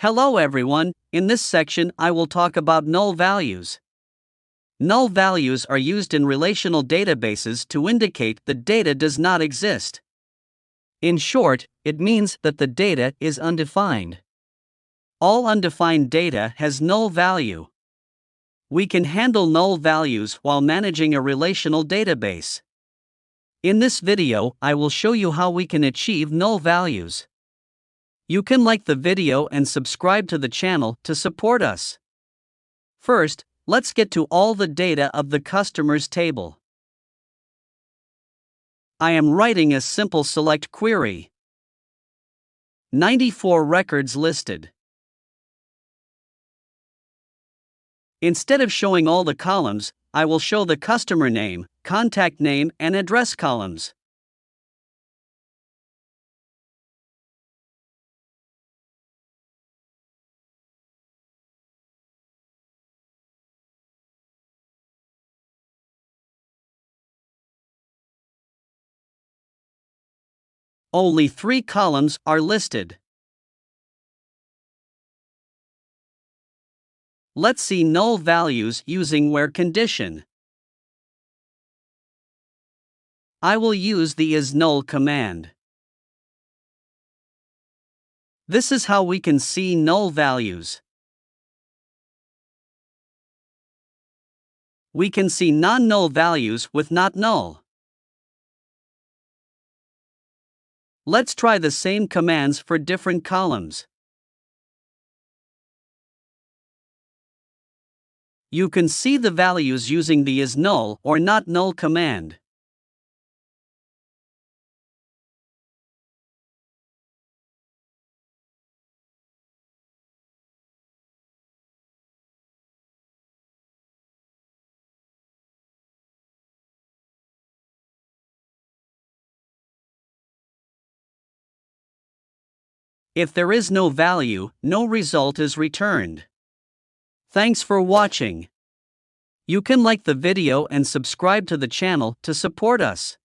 Hello everyone, in this section I will talk about null values. Null values are used in relational databases to indicate the data does not exist. In short, it means that the data is undefined. All undefined data has null value. We can handle null values while managing a relational database. In this video, I will show you how we can achieve null values. You can like the video and subscribe to the channel to support us. First, let's get to all the data of the customers table. I am writing a simple select query. 94 records listed. Instead of showing all the columns, I will show the customer name, contact name, and address columns. Only 3 columns are listed. Let's see null values using where condition. I will use the is null command. This is how we can see null values. We can see non-null values with not null. Let's try the same commands for different columns. You can see the values using the is null or not null command. If there is no value, no result is returned. Thanks for watching. You can like the video and subscribe to the channel to support us.